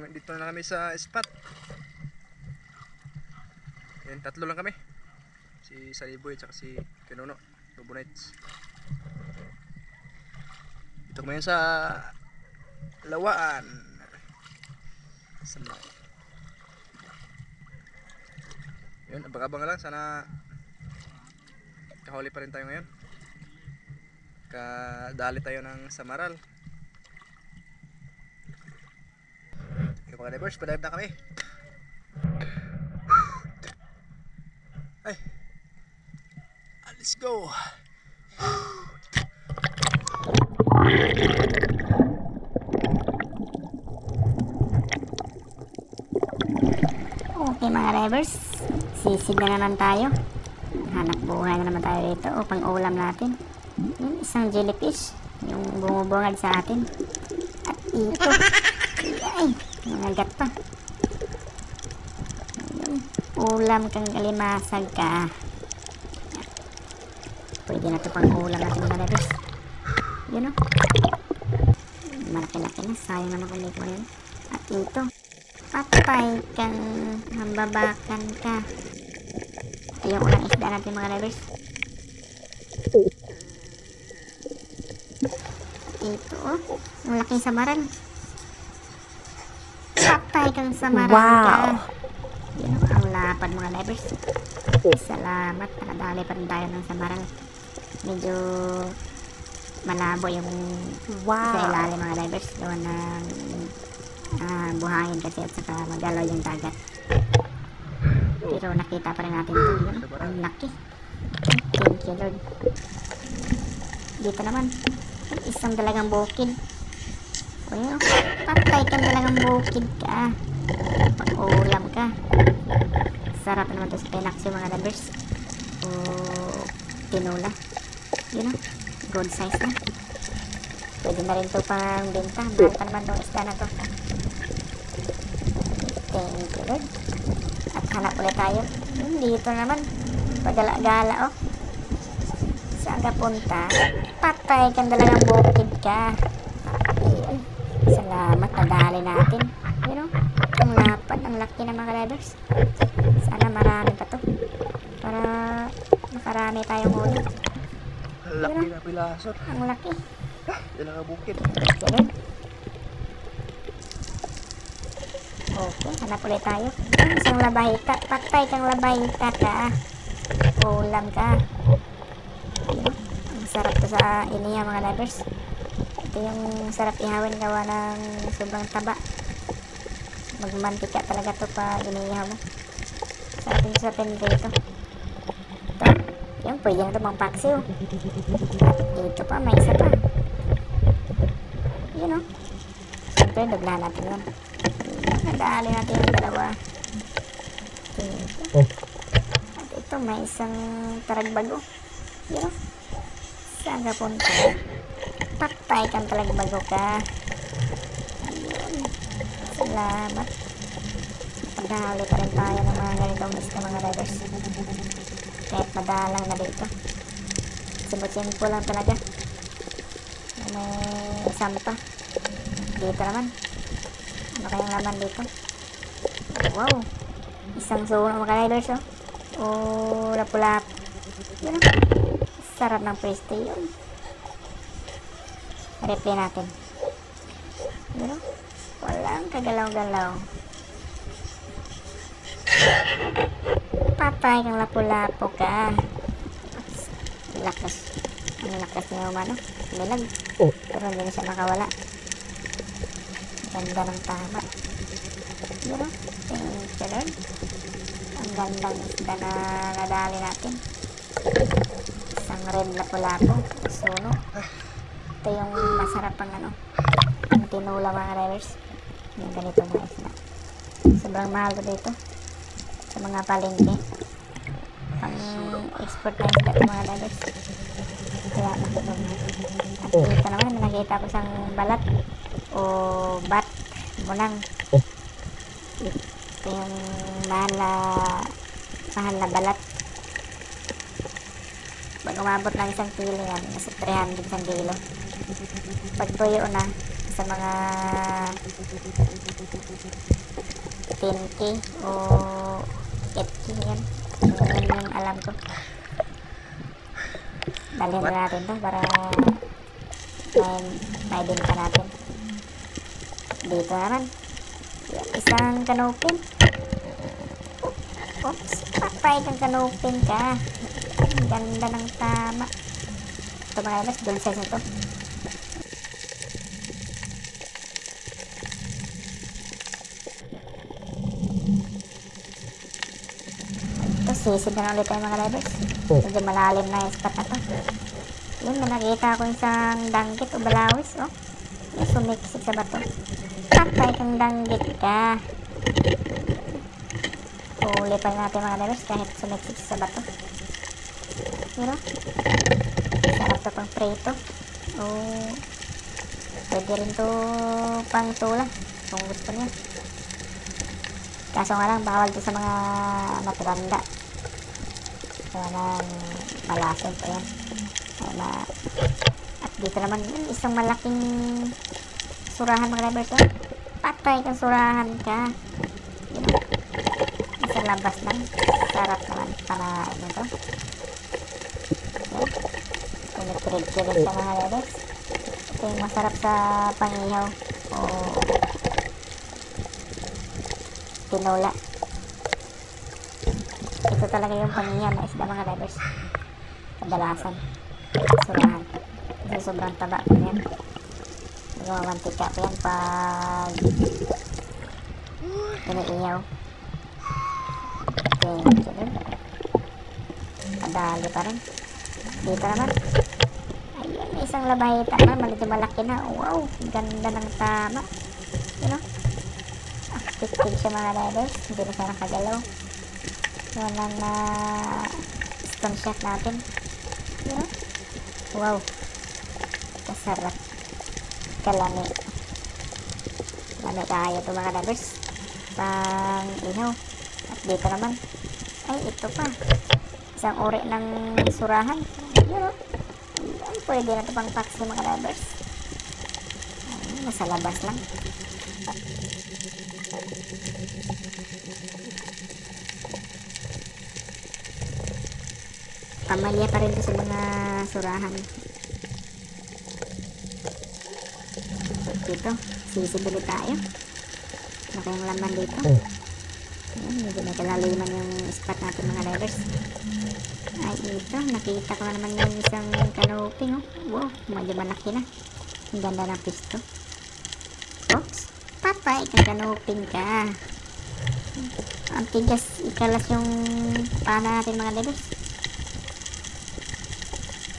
Dito na kami sa spot. Yan, tatlo lang kami. Si Saliboy at si Kinuno, Lobo Knights. Dito kami sa Lawaan. Yun, abang-abang lang, sana kahuli pa rin tayo ngayon. Kadali tayo ng Samaral. Mga divers, padive na kami. Ay, let's go. Okay mga divers, sisig na naman tayo. Hanap buhay na naman tayo dito upang ulam natin. Yung isang jellyfish, yung bumubungad sa atin. At ito, ay, nangagat pa. Ayun, ulam kang kalimasag ka. Pwede na ito pang ulam natin mga divers. Yun o, malaki-laki na, sayang naman kung dito yun. At ito, patay kang hambabakan ka. Ito yung unang isda natin mga divers. Ito oh, ang laking samaran. Patay kang samaran ka. Yun o, ang lapad mga divers. Salamat, nakadali pa rin tayo ng samaran. Medyo malabo yung sa ilalim mga divers. Doon ng buhangin kasi at saka magalaw yung dagat. Pero nakita pa rin natin ito. Yun, ang laki. Thank you Lord. Dito naman, isang dalagang bukid. O yun, patay kang dalagang bukid ka. Pag-ulam ka. Sarap naman ito sa pinaksyo mga divers. O tinula. Yun o, good size na. Pwede na rin ito pang benta. Mahal pa naman itong isda na ito. Thank you Lord. At hanap ulit tayo. Dito naman, pagala-gala oh. Saan ka punta? Patay kang dalagang bukid ka. Ayan. Salamat, nadali natin. You know, ang lapad, ang laki ng mga divers. Sana marami pa to para makarami tayong huli. Ang laki na pilasot. Ang laki. Dalagang bukid. Ganun. Okay, hanap ulit tayo. Isang labahita. Patay kang labahita ka. Ulam ka. Ang sarap to sa iniya mga divers. Ito yung sarap ihawin gawa ng sobrang taba. Magmantika talaga to pa inihaw mo. Sarap yung sa tender ito. Ito. Yung pwede na ito mga paksiw. At ito pa, may isa pa. Yun o. Siyempre, daglahan natin yun. Nadali natin yung dalawa. At ito, may isang taragbago. Yun o. Saan ka punta? Patay kang talagbago ka. Yun. Salamat. Pagdahali pa rin tayo ng mga ganitong isda mga divers. Kahit madalang na dito. Simple lang talaga. May sampa. Dito naman. Ano kayang laman dito? Wow. Isang suno mga divers oh. Oh, lapu-lapu. Yun oh. Sarap ng peste yun. Replay natin. Pero, walang kagalaw-galaw. Patay kang lapu-lapo ka. Lakas. Ang lakas niya umano. Milag. Pero hindi na siya makawala. Ganda ng tama. Pero, thank you Lord. Ang gandang isda na nadali natin. Isang red lapu-lapo. Suno. Ito yung masarap ang ano. Ang tinula mga drivers. Yung ganito mga isda. Sobrang mahal ko dito. Sa mga palengke. Pang export na isda ito mga drivers. Kaya nakita mo. At dito naman nakita ko isang balat. O bat. Munang. Ito yung mahal na balat. Pag umabot ng isang kilo yan, nasa 300 isang kilo. Pag tuyo na sa mga 10k o 8k yan. Yan yung alam ko. Dalhin na natin to para may benta natin. Dito naman isang kanupin. Oops, patay kang kanupin ka. Ang ganda ng tama. Ito mga ilas, dual size na to. Ito, sisid na ulit tayo mga drivers. Medyo malalim na yung spot na to. Yun, nakita ko isang danggit o balawis, oh. Yung sumiksik sa bato. Patay kang danggit ka. Huli pa natin mga drivers kahit sumiksik sa bato. Pero, sarap to pang prito. O, pwede rin to pang tula kung gusto niya. Kaso nga lang, bawal to sa mga matranda. So, malason pa yan. At dito naman, isang malaking surahan mga drivers. Oh. Patay kang surahan ka. You know, nasa labas lang. Sarap naman para ano to. Kinig-kinig sa mga drivers. Ito yung masarap sa pangihaw o tinola. Ito talaga yung pangihaw na isda mga drivers. Kadalasan surahan kasi sobrang taba po yan. Nagmamantika po yan pag iniihaw. Okay, kadali pa rin. Dito naman ayun, may isang labahita naman, malito malaki na. Wow, ganda ng tama. You know, active siya mga drivers. Hindi na siya nakagalaw. Yun ang stone shot natin. You know, wow, kasarap. Kalami tayo ito mga drivers pang ihaw. At dito naman ay ito pa isang uri ng surahan. You know, pwede na ito pang taxi mga drivers. Nasa labas lang. Pamalya pa rin ito sa mga surahan. Dito, sisibili tayo. Ano kayong laman dito? Ayan, medyo may kalaliman yung spot natin mga drivers. Ay, ito, nakita ko naman yung isang kanoping. Oh. Wow, medyo malaki na. Ang ganda ng pisto. Oops, patay kang kanoping ka. Ang tigas, ikalas yung pana natin mga drivers.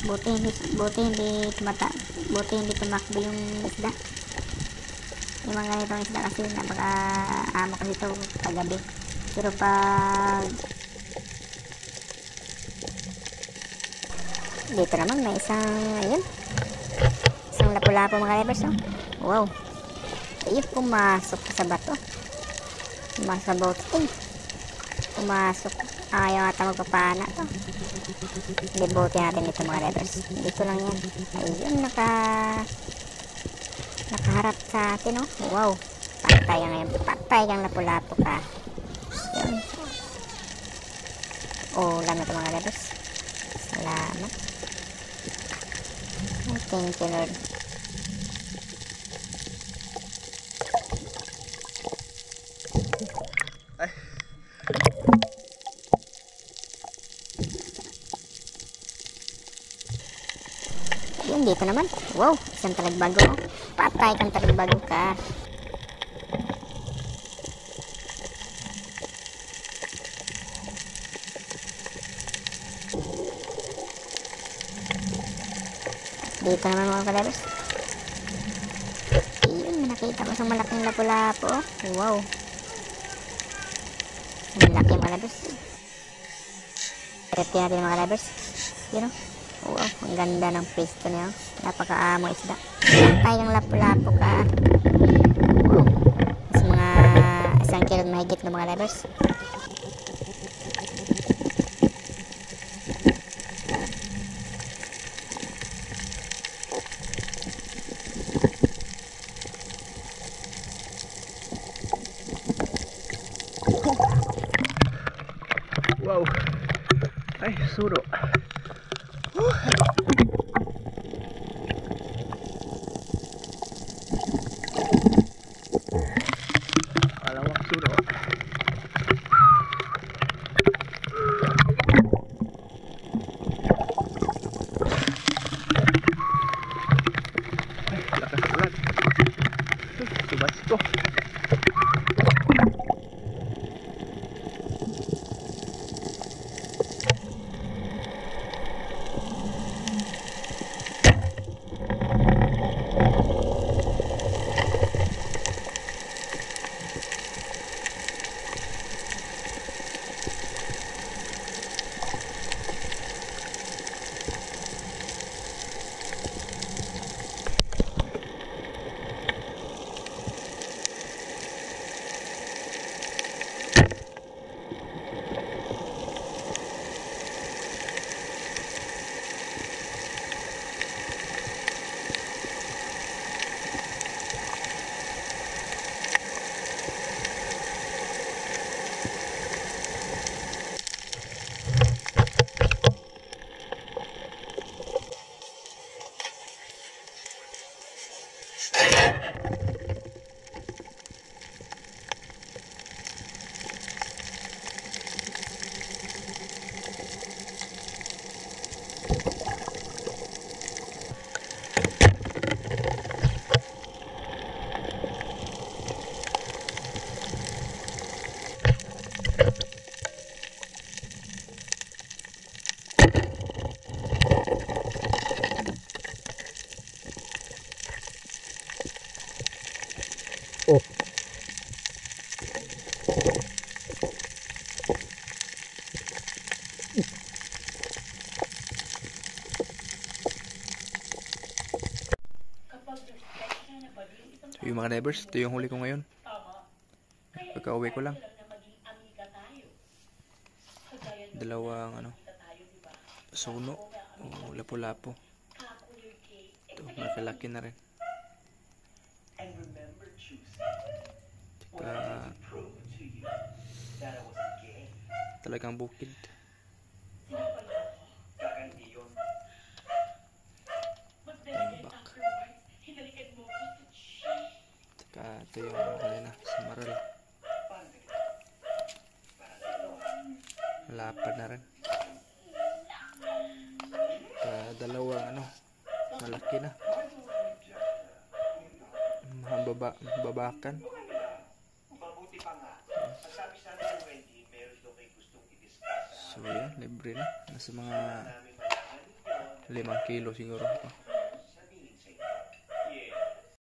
Buti hindi tumakbo yung isda. Yung mga ganitong isda kasi napaka-amo kasi ito paggabi. Pero pag dito naman may isang ayun, isang lapu-lapu mga drivers. Oh. Wow, ayun, pumasok sa bato, pumasok sa boat. Pumasok, ayaw ata magpapana to. Libuti natin ito mga drivers. Dito lang yan. Ayun, nakaharap sa atin. Oh. Wow, patay ka ngayon. Patay kang lapu-lapu ka. Yun. Oh, lang ito mga drivers. Salamat. Thank you Lord. Wow, isang talagbago. Patay kang talagbago ka. Dito naman mga kalabers. Ayun, nakita ko sa malaking lapu-lapo. Wow. Ang laki mga kalabers. Trip natin mga kalabers. Yun o. Wow, ang ganda ng pwesto niya. Napaka-amo isda. Patay kang lapu-lapo ka. Wow. Mas mga 1 kilo mahigit na mga kalabers. Wow. Ay, suro. Alawak suro. Ay, lakas ulan. Subas ko. Oh. So yung mga divers, ito yung huli ko ngayon. Pagka-uwi ko lang. Dalawang suno o lapu-lapu. Ito, malaki-laki na rin. Tsaka talagang bukid. Tambak. Tsaka ito yung kanina sa maral. Malapad na rin. Dalawang malaki na. Babakan. So yan, libre na. Nasa mga 5 kilo siguro.